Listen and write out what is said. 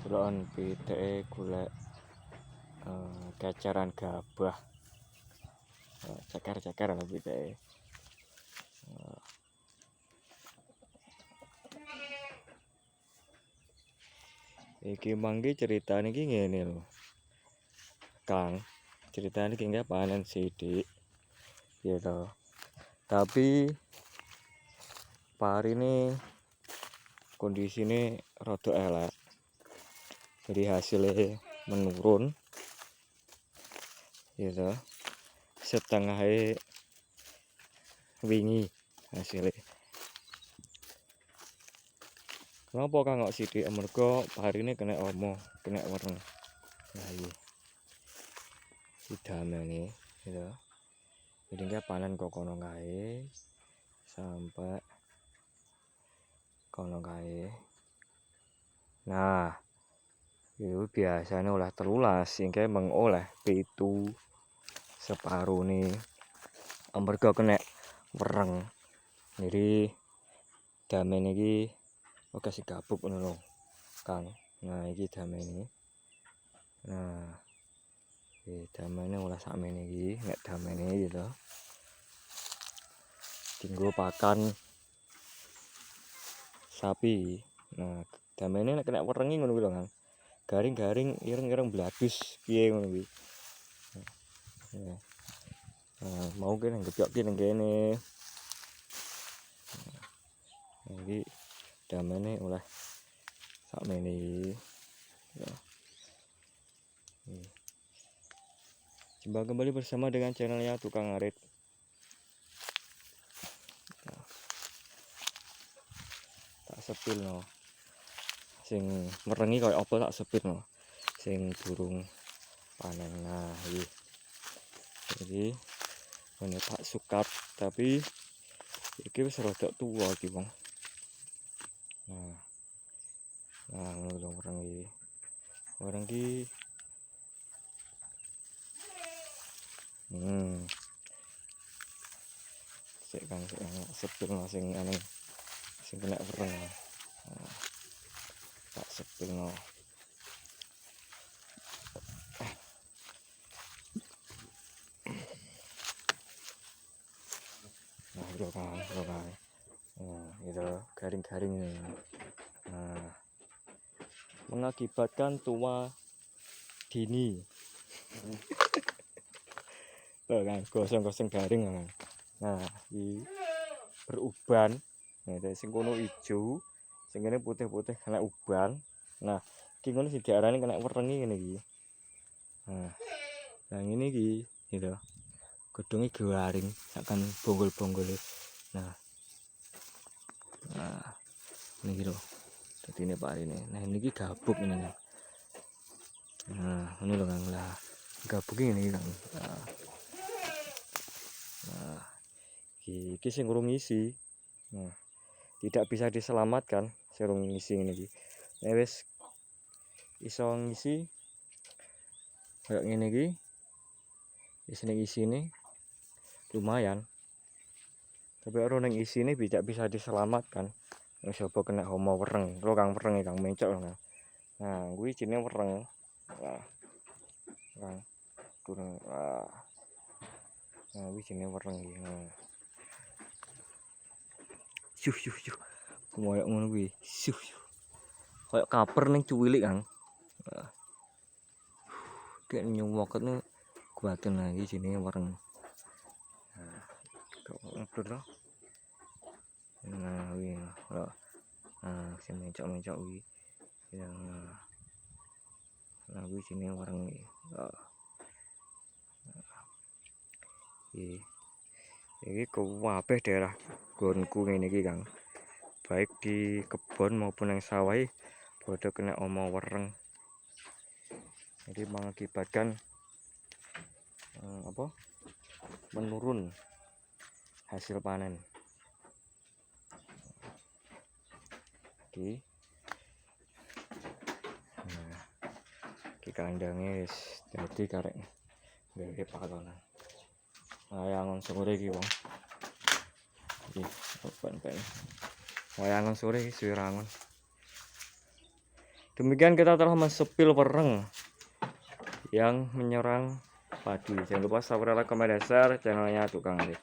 Deloken pitike golek keceran gabah. Ceker-ceker lho pitike. Iki mangke ceritane iki ngene lho. Kang, ceritane iki nggih panen sithik. Gitu. Tapi parine kondisine rada elek. Jadi hasilnya menurun. Gitu. Setengahnya wingi hasilnya. Kenapa Kang kok sithik? Mergo parine kena omo, kena wereng. Nah iki. Didameni gitu. Jadi nggak panen kok kono kae sampai kono kae. Nah, itu biasanya oleh 13 sehingga mengoleh pitu separuh nih. Mergo kena wereng. Jadi damen iki oke sing gabuk ngono lho, Kang. Nah, iki damen iki. Nah, damene oleh sakmene iki, nek damene gitu. Dinggo pakan sapi. Nah, damene nek kena werengi ngono kuwi lho, Kang. Garing-garing, ireng-ireng bladus piye ngono kuwi. Nah, mau kene ngepyokke ning kene. Nah, iki damene oleh sakmene iki. Ya. Jumpa kembali bersama dengan channelnya Tukang Arit. Nah, tak sepil no. Sing merengi koyo apa tak sepil no. Sing burung panen. Nah, iki. Jadi ini tak sukat tapi iki wis rada tuwa iki, Bang. Nah, ngono wereng iki. Wereng iki sik Kang sepil no sing anu sing kena wereng. Nah, tak sepil no. Nah, itu Kang. Nah, itu garing-garing ini. Nah, mengakibatkan tua dini. Tuh kan, gosong-gosong garing kan. Nah, ini beruban. Nah, dari sing kono ijo, sing kene putih-putih kena uban. Nah, iki ngono sing diarani kena werengi ngene iki. Nah, ngene iki, gitu. Godhonge garing, sakan bonggol-bonggole. Nah, ini lho. Dadi ini parine. Nah, niki gabuk ini. Nah, ini lho Kang. Lah, gabuk ini Kang. Nah, iki sing urung ngisi. Nah, tidak bisa diselamatkan sing urung ngisi ngene iki. Nek wis iso ngisi kayak ngene iki. Isine lumayan. Tapi ora ning isine tidak bisa diselamatkan. Wis apa kena hama wereng. Lho Kang wereng Kang mencok lho. Nah, kuwi jenenge wereng. Nah, Kang. Durung. Nah, kuwi jenenge wereng iki. Syuh. Koyo ngono kuwi. Syuh. Kayak kaper ning cuwilik, Kang. Kayak nyuwoket nu kuaten lagi jenenge wereng. Nah, kok ngedut lho. Nah, kuwi lho. Nah, sing mencok-mencok kuwi. Ya. Nah, kuwi jenenge wereng iki. Iki kabeh daerah gonku ngene iki, Kang. Baik di kebon maupun yang sawah padha kena oma wereng. Jadi mengakibatkan menurun hasil panen. Iki kandange wis dadi karek gawe pakonan. Wayangan sore iki, Wong. Iki ben. Wayangan sore iki suwirangon. Demikian kita telah mensepil wereng yang menyerang padi. Jangan lupa subscribe, like, komen, dan share channelnya Tukang Ade.